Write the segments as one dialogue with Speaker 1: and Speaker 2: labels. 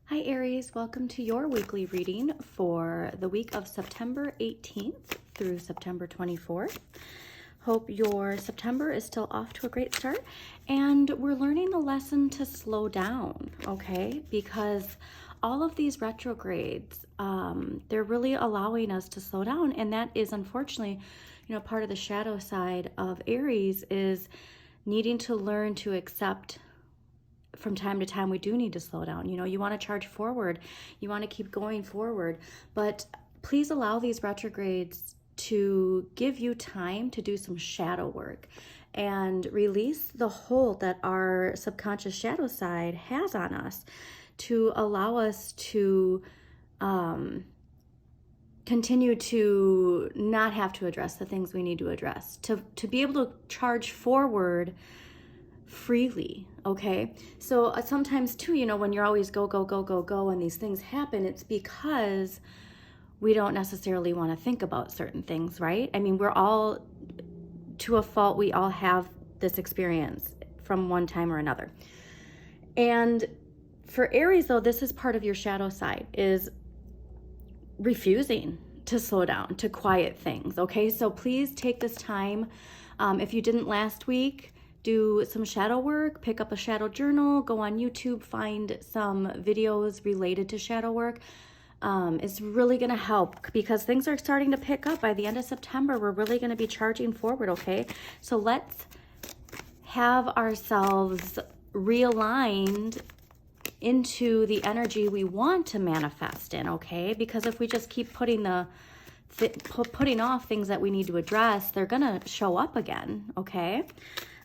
Speaker 1: Hi Aries, welcome to your weekly reading for the week of September 18th through September 24th. Hope your September is still off to a great start, and we're learning the lesson to slow down, okay? Because all of these retrogrades, they're really allowing us to slow down, and that is unfortunately, part of the shadow side of Aries is needing to learn to accept from time to time we do need to slow down. You want to charge forward, you want to keep going forward, but please allow these retrogrades to give you time to do some shadow work and release the hold that our subconscious shadow side has on us, to allow us to continue to not have to address the things we need to address, to be able to charge forward freely. Okay, so sometimes too, when you're always go and these things happen, it's because we don't necessarily want to think about certain things, right? I mean, we're all, to a fault, we all have this experience from one time or another. And for Aries though, this is part of your shadow side, is refusing to slow down, to quiet things. Okay, so please take this time. If you didn't last week, do some shadow work, pick up a shadow journal, go on YouTube, find some videos related to shadow work. It's really going to help because things are starting to pick up. By the end of September, we're really going to be charging forward, okay? So let's have ourselves realigned into the energy we want to manifest in, okay? Because if we just keep putting off things that we need to address, they're going to show up again, okay?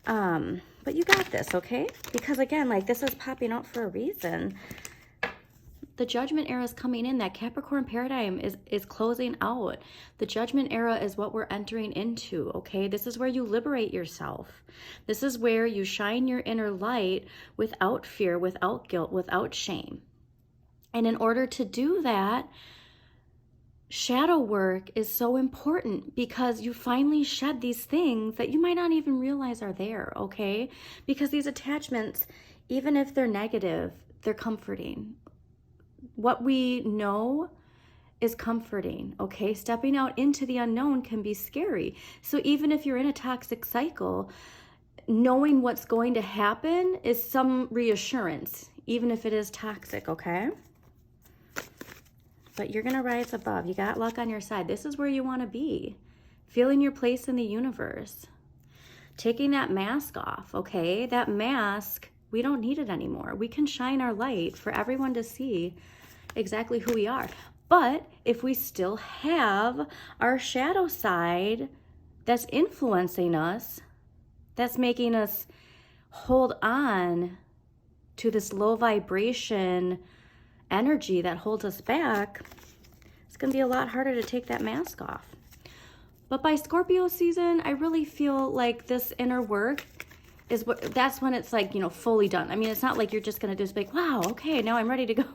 Speaker 1: But you got this, okay? Because again, like, this is popping out for a reason. The judgment era is coming in. That Capricorn paradigm is closing out. The judgment era is what we're entering into, okay? This is where you liberate yourself. This is where you shine your inner light without fear, without guilt, without shame. And in order to do that, shadow work is so important, because you finally shed these things that you might not even realize are there, okay? Because these attachments, even if they're negative, they're comforting. What we know is comforting, okay? Stepping out into the unknown can be scary. So even if you're in a toxic cycle, knowing what's going to happen is some reassurance, even if it is toxic, okay? But you're going to rise above. You got luck on your side. This is where you want to be. Feeling your place in the universe. Taking that mask off, okay? That mask, we don't need it anymore. We can shine our light for everyone to see exactly who we are. But if we still have our shadow side that's influencing us, that's making us hold on to this low vibration energy that holds us back, it's going to be a lot harder to take that mask off. But by Scorpio season, I really feel like this inner work is that's when it's like, fully done. I mean, it's not like you're just going to just be like, wow, okay, now I'm ready to go.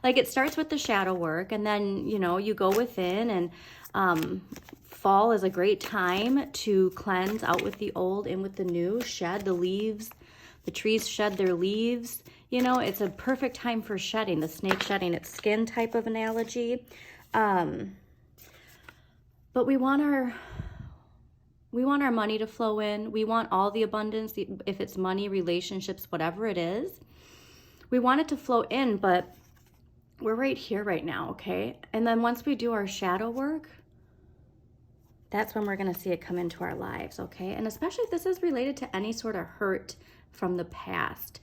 Speaker 1: Like, it starts with the shadow work, and then, you go within, and fall is a great time to cleanse out with the old, in with the new, shed the leaves. The trees shed their leaves. It's a perfect time for shedding, the snake shedding its skin type of analogy. But we want our money to flow in. We want all the abundance, if it's money, relationships, whatever it is. We want it to flow in, but we're right here right now, okay? And then once we do our shadow work, that's when we're going to see it come into our lives, okay? And especially if this is related to any sort of hurt from the past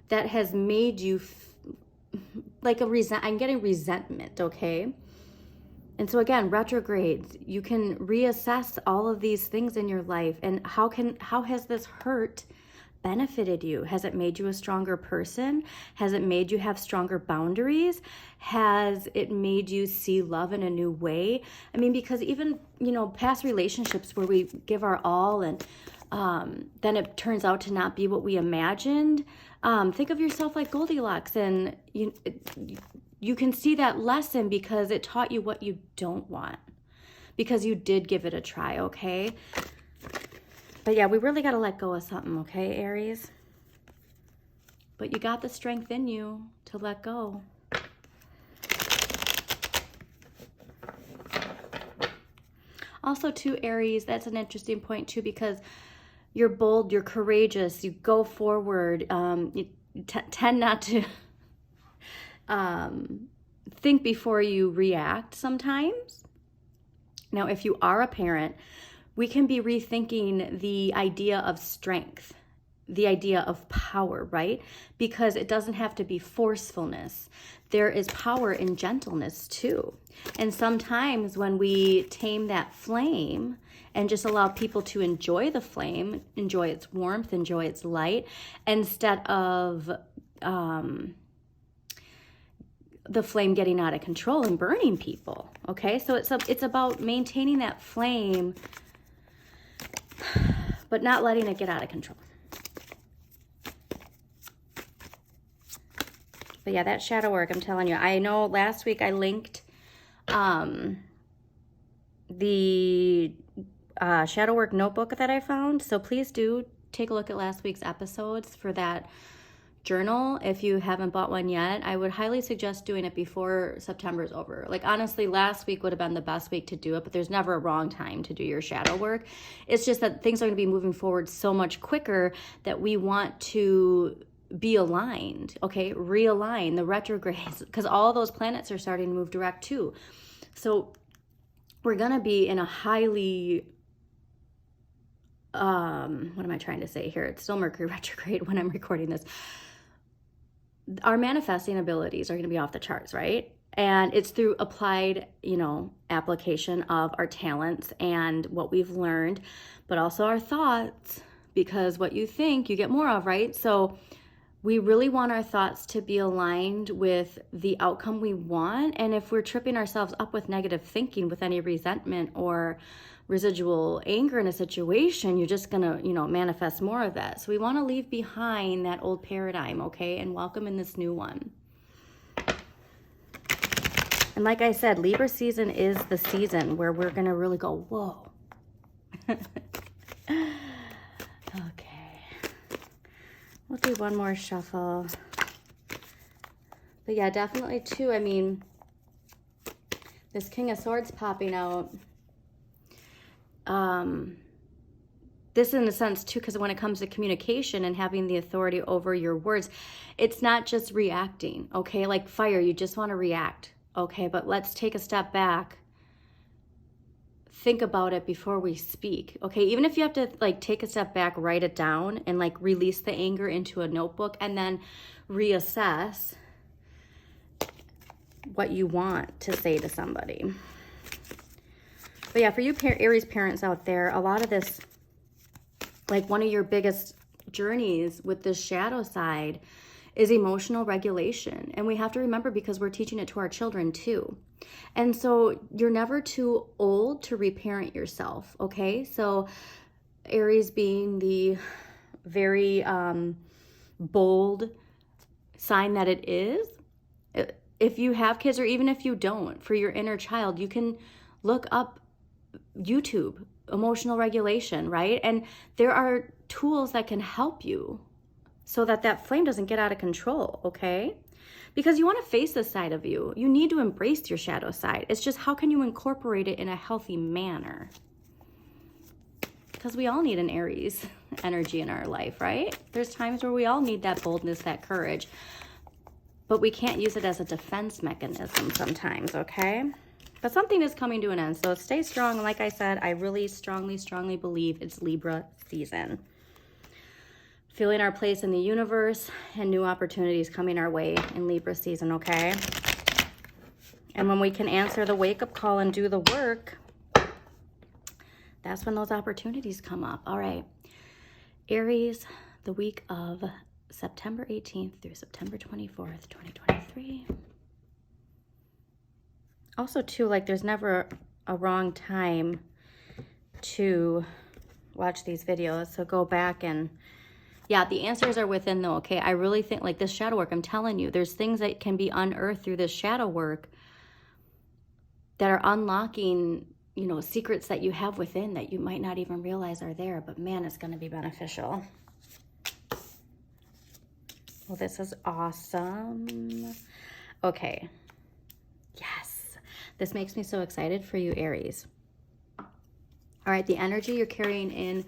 Speaker 1: that has made you like I'm getting resentment, okay? And so again, retrogrades, you can reassess all of these things in your life, and how has this hurt benefited you? Has it made you a stronger person? Has it made you have stronger boundaries? Has it made you see love in a new way? I mean, because even, past relationships where we give our all and then it turns out to not be what we imagined. Think of yourself like Goldilocks, and you can see that lesson because it taught you what you don't want, because you did give it a try, okay? But yeah, we really got to let go of something, okay, Aries? But you got the strength in you to let go. Also, too, Aries, that's an interesting point, too, because you're bold, you're courageous, you go forward, you tend not to think before you react sometimes. Now, if you are a parent, we can be rethinking the idea of strength, the idea of power, right? Because it doesn't have to be forcefulness. There is power in gentleness too. And sometimes when we tame that flame and just allow people to enjoy the flame, enjoy its warmth, enjoy its light, instead of the flame getting out of control and burning people, okay? So it's about maintaining that flame, but not letting it get out of control. But yeah, that shadow work, I'm telling you. I know last week I linked the shadow work notebook that I found. So please do take a look at last week's episodes for that journal. If you haven't bought one yet, I would highly suggest doing it before September is over. Like, honestly, last week would have been the best week to do it, but there's never a wrong time to do your shadow work. It's just that things are going to be moving forward so much quicker that we want to be aligned, okay? Realign the retrogrades, because all those planets are starting to move direct too. So we're going to be in a highly, what am I trying to say here? It's still Mercury retrograde when I'm recording this. Our manifesting abilities are going to be off the charts, right? And it's through applied, application of our talents and what we've learned, but also our thoughts, because what you think, you get more of, right? So we really want our thoughts to be aligned with the outcome we want. And if we're tripping ourselves up with negative thinking, with any resentment or residual anger in a situation, you're just going to, manifest more of that. So we want to leave behind that old paradigm, okay, and welcome in this new one. And like I said, Libra season is the season where we're going to really go, whoa. Okay. We'll do one more shuffle. But yeah, definitely too, I mean, this King of Swords popping out. This in a sense too, because when it comes to communication and having the authority over your words, it's not just reacting, okay? Like fire, you just want to react, okay? But let's take a step back. Think about it before we speak, okay? Even if you have to take a step back, write it down and release the anger into a notebook and then reassess what you want to say to somebody. But yeah, for you Aries parents out there, a lot of this, one of your biggest journeys with this shadow side is emotional regulation. And we have to remember, because we're teaching it to our children too. And so you're never too old to reparent yourself, okay? So Aries being the very bold sign that it is, if you have kids or even if you don't, for your inner child, you can look up YouTube, emotional regulation, right? And there are tools that can help you so that that flame doesn't get out of control, okay? Because you want to face this side of you. You need to embrace your shadow side. It's just, how can you incorporate it in a healthy manner? Because we all need an Aries energy in our life, right? There's times where we all need that boldness, that courage. But we can't use it as a defense mechanism sometimes, okay? But something is coming to an end. So stay strong. And like I said, I really strongly, strongly believe it's Libra season. Feeling our place in the universe and new opportunities coming our way in Libra season, okay? And when we can answer the wake-up call and do the work, that's when those opportunities come up. All right. Aries, the week of September 18th through September 24th, 2023. Also, too, there's never a wrong time to watch these videos. So go back and... yeah, the answers are within though, okay? I really think this shadow work, I'm telling you, there's things that can be unearthed through this shadow work that are unlocking, secrets that you have within that you might not even realize are there, but man, it's going to be beneficial. Well, this is awesome. Okay. Yes. This makes me so excited for you, Aries. All right, the energy you're carrying in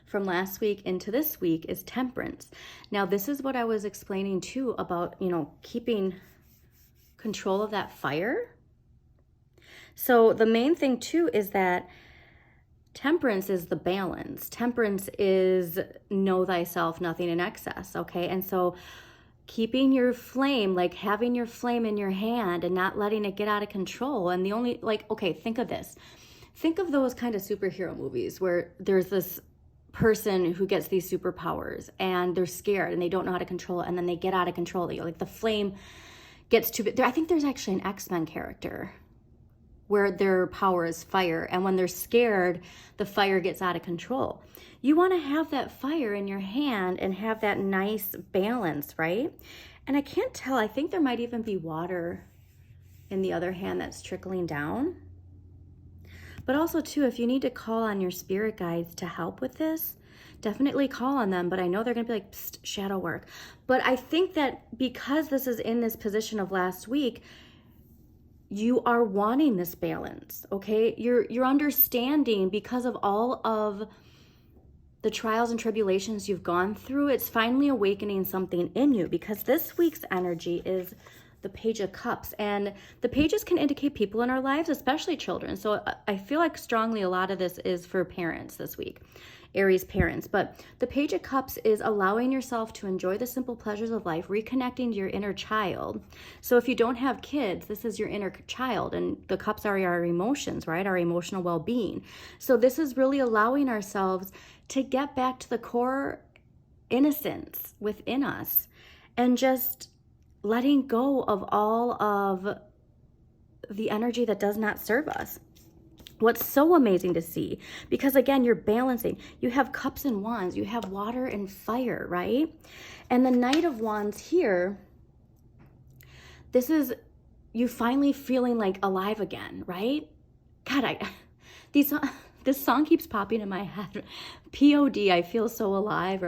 Speaker 1: from last week into this week is Temperance. Now, this is what I was explaining too about, keeping control of that fire. So the main thing too is that Temperance is the balance. Temperance is know thyself, nothing in excess, okay? And so keeping your flame, like having your flame in your hand and not letting it get out of control. And the only, okay, think of this. Think of those kind of superhero movies where there's this person who gets these superpowers and they're scared and they don't know how to control it, and then they get out of control. Like the flame gets too big. I think there's actually an X-Men character where their power is fire, and when they're scared, the fire gets out of control. You want to have that fire in your hand and have that nice balance, right? And I can't tell, I think there might even be water in the other hand that's trickling down. But also too, if you need to call on your spirit guides to help with this, definitely call on them. But I know they're going to be like, psst, shadow work. But I think that because this is in this position of last week, you are wanting this balance, okay? You're understanding because of all of the trials and tribulations you've gone through, it's finally awakening something in you, because this week's energy is the Page of Cups, and the pages can indicate people in our lives, especially children. So I feel like strongly a lot of this is for parents this week, Aries parents. But the Page of Cups is allowing yourself to enjoy the simple pleasures of life, reconnecting to your inner child. So if you don't have kids, this is your inner child, and the cups are our emotions, right? Our emotional well-being. So this is really allowing ourselves to get back to the core innocence within us and just letting go of all of the energy that does not serve us. What's so amazing to see, because again, you're balancing. You have cups and wands, you have water and fire, right? And the Knight of Wands here, this is you finally feeling like alive again, right? God, this song keeps popping in my head. P.O.D., I feel so alive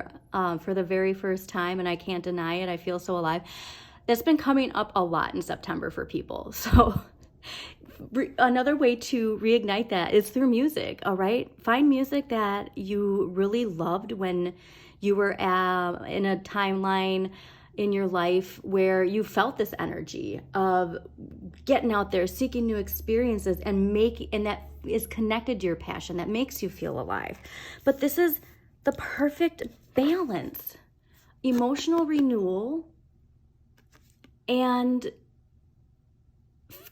Speaker 1: for the very first time, and I can't deny it. I feel so alive. That's been coming up a lot in September for people. So another way to reignite that is through music, all right? Find music that you really loved when you were in a timeline in your life where you felt this energy of getting out there, seeking new experiences, and that is connected to your passion, that makes you feel alive. But this is the perfect balance. Emotional renewal and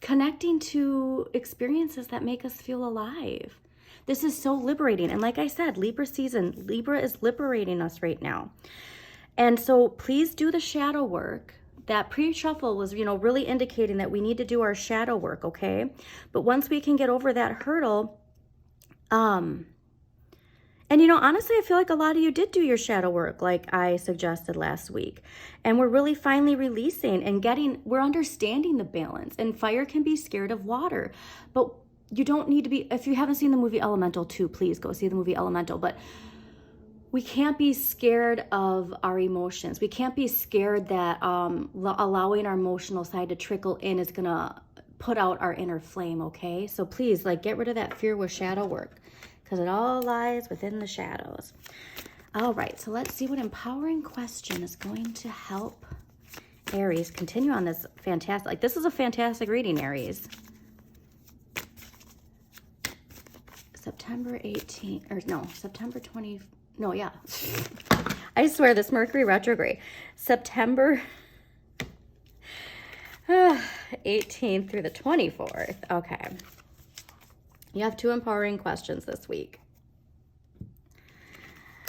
Speaker 1: connecting to experiences that make us feel alive. This is so liberating. And like I said, Libra season, Libra is liberating us right now. And so please do the shadow work. That pre-shuffle was, really indicating that we need to do our shadow work, okay? But once we can get over that hurdle, and honestly, I feel like a lot of you did do your shadow work like I suggested last week. And we're really finally releasing and we're understanding the balance. And fire can be scared of water, but you don't need to be, if you haven't seen the movie Elemental 2, please go see the movie Elemental. But we can't be scared of our emotions. We can't be scared that allowing our emotional side to trickle in is gonna put out our inner flame, okay? So please, get rid of that fear with shadow work, because it all lies within the shadows. All right, so let's see what empowering question is going to help Aries continue on this fantastic, this is a fantastic reading, Aries. September 18th, or no, September 20, no, yeah. I swear, this Mercury retrograde. September 18th through the 24th. Okay. You have 2 empowering questions this week.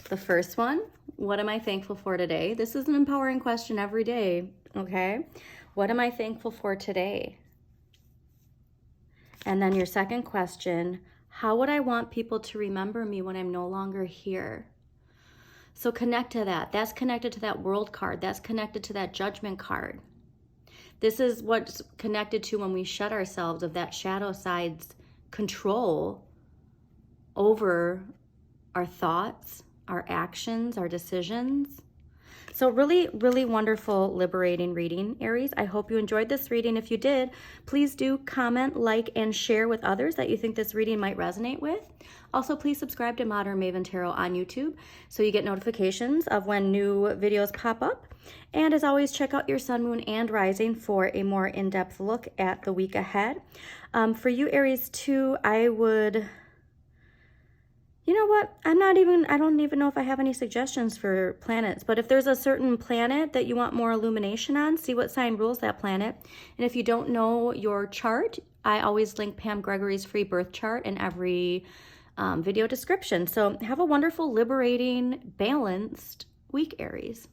Speaker 1: The first one, what am I thankful for today? This is an empowering question every day, okay? What am I thankful for today? And then your second question, how would I want people to remember me when I'm no longer here? So connect to that. That's connected to that World card. That's connected to that Judgment card. This is what's connected to when we shut ourselves of that shadow side's control over our thoughts, our actions, our decisions. So really, really wonderful, liberating reading, Aries. I hope you enjoyed this reading. If you did, please do comment, like, and share with others that you think this reading might resonate with. Also, please subscribe to Modern Maven Tarot on YouTube so you get notifications of when new videos pop up. And as always, check out your sun, moon, and rising for a more in-depth look at the week ahead. For you, Aries, too, I would... You know what? I don't even know if I have any suggestions for planets, but if there's a certain planet that you want more illumination on, see what sign rules that planet. And if you don't know your chart, I always link Pam Gregory's free birth chart in every video description. So have a wonderful, liberating, balanced week, Aries.